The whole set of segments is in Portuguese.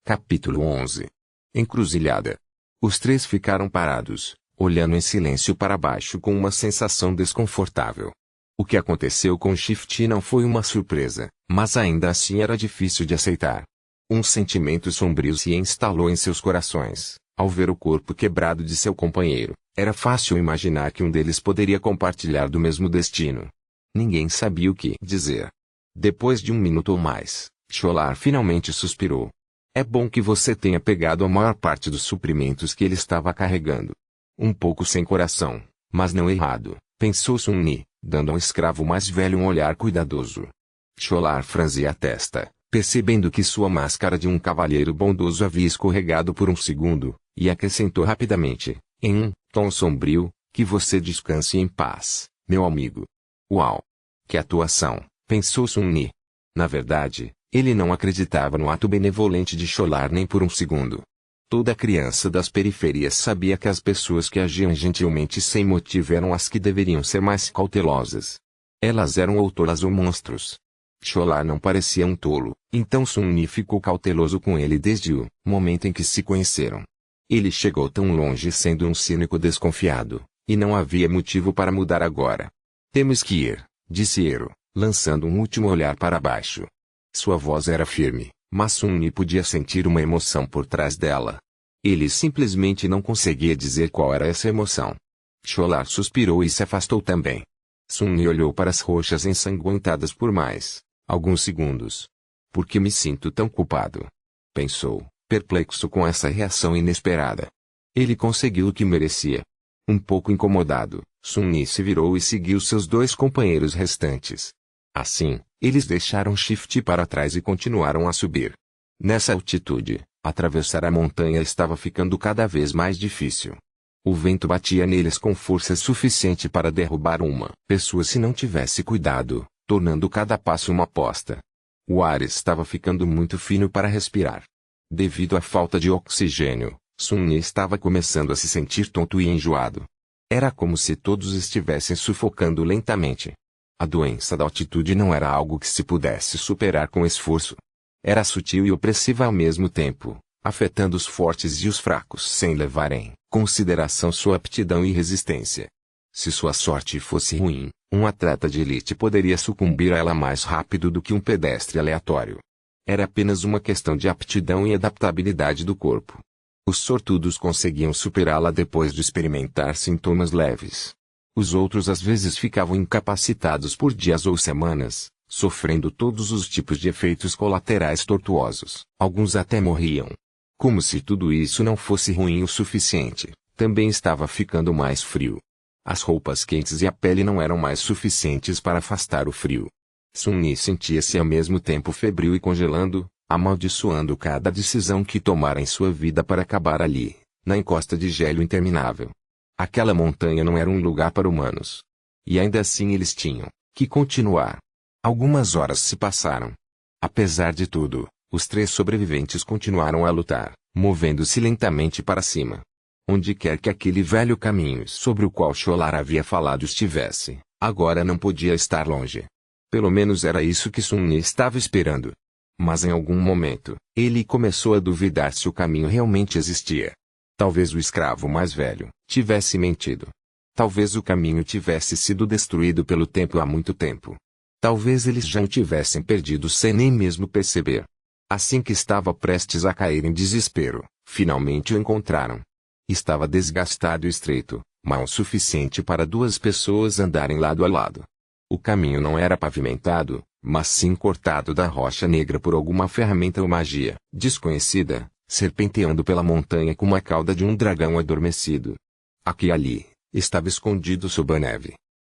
Capítulo 11. Encruzilhada. Os três ficaram parados, olhando em silêncio para baixo com uma sensação desconfortável. O que aconteceu com Shifty não foi uma surpresa, mas ainda assim era difícil de aceitar. Um sentimento sombrio se instalou em seus corações, ao ver o corpo quebrado de seu companheiro. Era fácil imaginar que um deles poderia compartilhar do mesmo destino. Ninguém sabia o que dizer. Depois de 1 minuto ou mais, Sholar finalmente suspirou. É bom que você tenha pegado a maior parte dos suprimentos que ele estava carregando. Um pouco sem coração, mas não errado, pensou Sunni, dando ao escravo mais velho um olhar cuidadoso. Sholar franzia a testa, percebendo que sua máscara de um cavalheiro bondoso havia escorregado por um segundo, e acrescentou rapidamente, em um tom sombrio, que você descanse em paz, meu amigo. Uau! Que atuação, pensou Sunni. Na verdade, ele não acreditava no ato benevolente de Sholar nem por um segundo. Toda criança das periferias sabia que as pessoas que agiam gentilmente sem motivo eram as que deveriam ser mais cautelosas. Elas eram ou tolas ou monstros. Sholar não parecia um tolo, então Sunni ficou cauteloso com ele desde o momento em que se conheceram. Ele chegou tão longe sendo um cínico desconfiado, e não havia motivo para mudar agora. Temos que ir, disse Ero, lançando um último olhar para baixo. Sua voz era firme, mas Sunni podia sentir uma emoção por trás dela. Ele simplesmente não conseguia dizer qual era essa emoção. Sholar suspirou e se afastou também. Sunni olhou para as roxas ensanguentadas por mais alguns segundos. Por que me sinto tão culpado? Pensou, perplexo com essa reação inesperada. Ele conseguiu o que merecia. Um pouco incomodado, Sunni se virou e seguiu seus 2 companheiros restantes. Assim, eles deixaram Shifty para trás e continuaram a subir. Nessa altitude, atravessar a montanha estava ficando cada vez mais difícil. O vento batia neles com força suficiente para derrubar uma pessoa se não tivesse cuidado, tornando cada passo uma aposta. O ar estava ficando muito fino para respirar. Devido à falta de oxigênio, Sunni estava começando a se sentir tonto e enjoado. Era como se todos estivessem sufocando lentamente. A doença da altitude não era algo que se pudesse superar com esforço. Era sutil e opressiva ao mesmo tempo, afetando os fortes e os fracos sem levar em consideração sua aptidão e resistência. Se sua sorte fosse ruim, um atleta de elite poderia sucumbir a ela mais rápido do que um pedestre aleatório. Era apenas uma questão de aptidão e adaptabilidade do corpo. Os sortudos conseguiam superá-la depois de experimentar sintomas leves. Os outros às vezes ficavam incapacitados por dias ou semanas, sofrendo todos os tipos de efeitos colaterais tortuosos. Alguns até morriam. Como se tudo isso não fosse ruim o suficiente, também estava ficando mais frio. As roupas quentes e a pele não eram mais suficientes para afastar o frio. Sunni sentia-se ao mesmo tempo febril e congelando, amaldiçoando cada decisão que tomara em sua vida para acabar ali, na encosta de gelo interminável. Aquela montanha não era um lugar para humanos. E ainda assim eles tinham que continuar. Algumas horas se passaram. Apesar de tudo, os 3 sobreviventes continuaram a lutar, movendo-se lentamente para cima. Onde quer que aquele velho caminho sobre o qual Sholar havia falado estivesse, agora não podia estar longe. Pelo menos era isso que Sunni estava esperando. Mas em algum momento, ele começou a duvidar se o caminho realmente existia. Talvez o escravo mais velho tivesse mentido. Talvez o caminho tivesse sido destruído pelo tempo há muito tempo. Talvez eles já o tivessem perdido sem nem mesmo perceber. Assim que estava prestes a cair em desespero, finalmente o encontraram. Estava desgastado e estreito, mal o suficiente para 2 pessoas andarem lado a lado. O caminho não era pavimentado, mas sim cortado da rocha negra por alguma ferramenta ou magia desconhecida, serpenteando pela montanha como a cauda de um dragão adormecido. Aqui e ali, estava escondido sob a neve.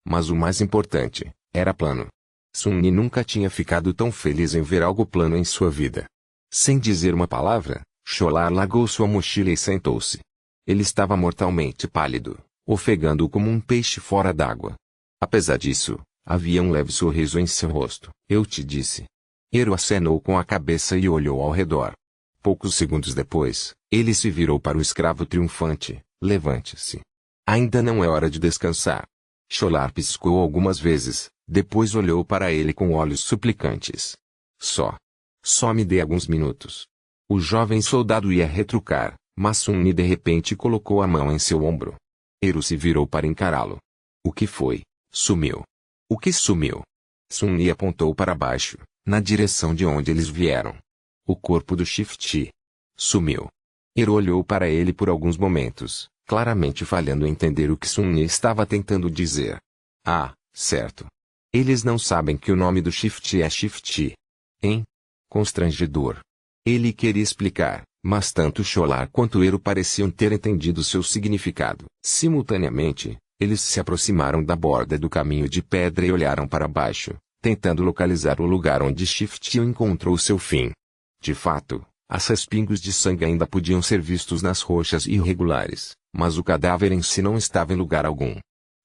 Mas o mais importante, era plano. Sunni nunca tinha ficado tão feliz em ver algo plano em sua vida. Sem dizer uma palavra, Sholar largou sua mochila e sentou-se. Ele estava mortalmente pálido, ofegando como um peixe fora d'água. Apesar disso, havia um leve sorriso em seu rosto. Eu te disse. Ero acenou com a cabeça e olhou ao redor. Poucos segundos depois, ele se virou para o escravo triunfante. Levante-se. Ainda não é hora de descansar. Sholar piscou algumas vezes, depois olhou para ele com olhos suplicantes. Só me dê alguns minutos. O jovem soldado ia retrucar, mas Sun-Ni de repente colocou a mão em seu ombro. Eru se virou para encará-lo. O que foi? Sumiu. O que sumiu? Sun-Ni apontou para baixo, na direção de onde eles vieram. O corpo do Shift sumiu. Eru olhou para ele por alguns momentos, claramente falhando em entender o que Sun-Ni estava tentando dizer. Ah, certo. Eles não sabem que o nome do Shift é Shift. Hein? Constrangedor. Ele queria explicar, mas tanto Sholar quanto Eru pareciam ter entendido seu significado. Simultaneamente, eles se aproximaram da borda do caminho de pedra e olharam para baixo, tentando localizar o lugar onde Shift encontrou seu fim. De fato, as respingos de sangue ainda podiam ser vistos nas rochas irregulares, mas o cadáver em si não estava em lugar algum.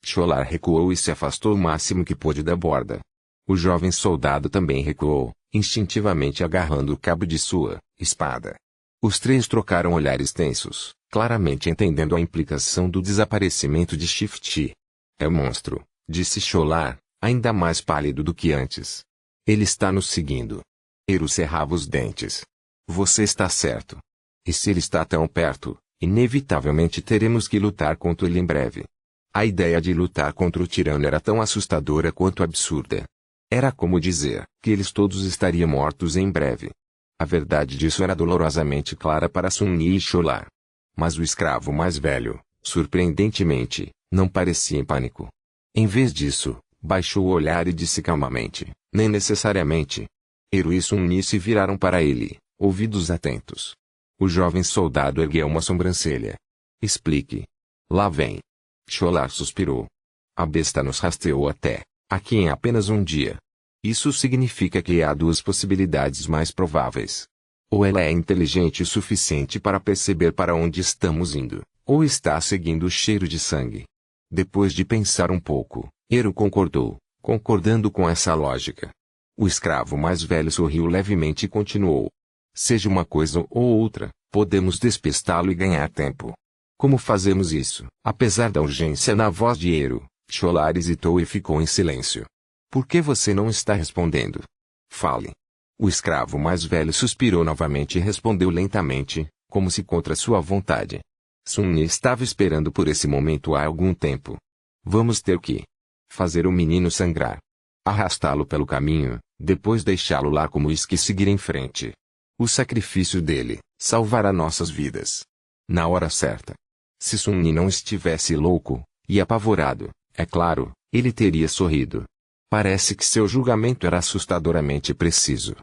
Sholar recuou e se afastou o máximo que pôde da borda. O jovem soldado também recuou, instintivamente agarrando o cabo de sua espada. Os três trocaram olhares tensos, claramente entendendo a implicação do desaparecimento de Shift. É o monstro, disse Sholar, ainda mais pálido do que antes. Ele está nos seguindo. Eru cerrava os dentes. Você está certo. E se ele está tão perto, inevitavelmente teremos que lutar contra ele em breve. A ideia de lutar contra o tirano era tão assustadora quanto absurda. Era como dizer que eles todos estariam mortos em breve. A verdade disso era dolorosamente clara para Sun-Ni e Sholar. Mas o escravo mais velho, surpreendentemente, não parecia em pânico. Em vez disso, baixou o olhar e disse calmamente, nem necessariamente. Eru e Sun-Ni se viraram para ele, ouvidos atentos. O jovem soldado ergueu uma sobrancelha. Explique. Lá vem. Sholar suspirou. A besta nos rastreou até aqui em apenas um dia. Isso significa que há duas possibilidades mais prováveis. Ou ela é inteligente o suficiente para perceber para onde estamos indo, ou está seguindo o cheiro de sangue. Depois de pensar um pouco, Eru concordou, concordando com essa lógica. O escravo mais velho sorriu levemente e continuou. Seja uma coisa ou outra, podemos despistá-lo e ganhar tempo. Como fazemos isso? Apesar da urgência na voz de Eru, Sholar hesitou e ficou em silêncio. Por que você não está respondendo? Fale. O escravo mais velho suspirou novamente e respondeu lentamente, como se contra sua vontade. Sun-Ni estava esperando por esse momento há algum tempo. Vamos ter que fazer o menino sangrar. Arrastá-lo pelo caminho, depois deixá-lo lá como isso e seguir em frente. O sacrifício dele salvará nossas vidas. Na hora certa. Se Sun-Ni não estivesse louco e apavorado, é claro, ele teria sorrido. Parece que seu julgamento era assustadoramente preciso.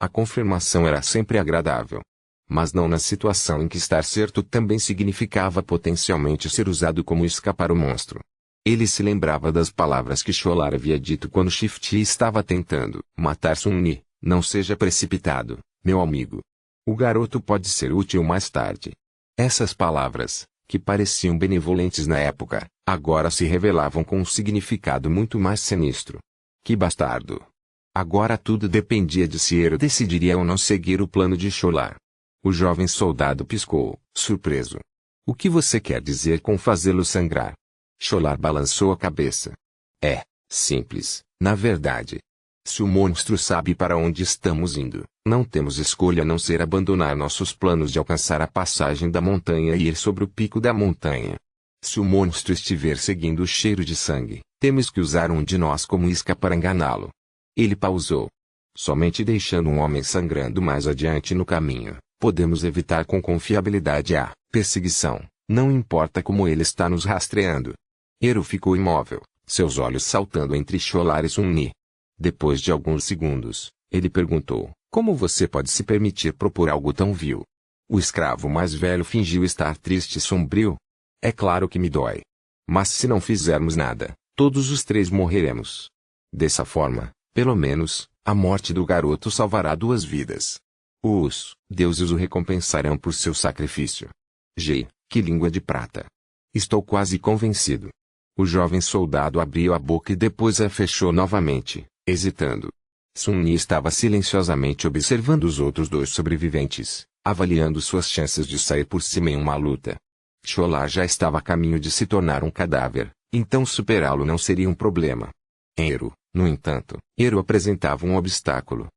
A confirmação era sempre agradável. Mas não na situação em que estar certo também significava potencialmente ser usado como escapar o monstro. Ele se lembrava das palavras que Sholar havia dito quando Shift estava tentando matar Sun-Ni. Não seja precipitado, meu amigo. O garoto pode ser útil mais tarde. Essas palavras, que pareciam benevolentes na época, agora se revelavam com um significado muito mais sinistro. Que bastardo! Agora tudo dependia de se Eru decidiria ou não seguir o plano de Sholar. O jovem soldado piscou, surpreso. O que você quer dizer com fazê-lo sangrar? Sholar balançou a cabeça. É simples, na verdade. Se o monstro sabe para onde estamos indo, não temos escolha a não ser abandonar nossos planos de alcançar a passagem da montanha e ir sobre o pico da montanha. Se o monstro estiver seguindo o cheiro de sangue, temos que usar um de nós como isca para enganá-lo. Ele pausou. Somente deixando um homem sangrando mais adiante no caminho, podemos evitar com confiabilidade a perseguição, não importa como ele está nos rastreando. Eru ficou imóvel, seus olhos saltando entre Sholar e Sun-Ni. Depois de alguns segundos, ele perguntou, como você pode se permitir propor algo tão vil? O escravo mais velho fingiu estar triste e sombrio. É claro que me dói. Mas se não fizermos nada, todos os três morreremos. Dessa forma, pelo menos, a morte do garoto salvará duas vidas. Os deuses o recompensarão por seu sacrifício. Que língua de prata. Estou quase convencido. O jovem soldado abriu a boca e depois a fechou novamente, hesitando. Sun-Ni estava silenciosamente observando os outros dois sobreviventes, avaliando suas chances de sair por cima em uma luta. Sholar já estava a caminho de se tornar um cadáver, então superá-lo não seria um problema. Eru, no entanto, Eru apresentava um obstáculo.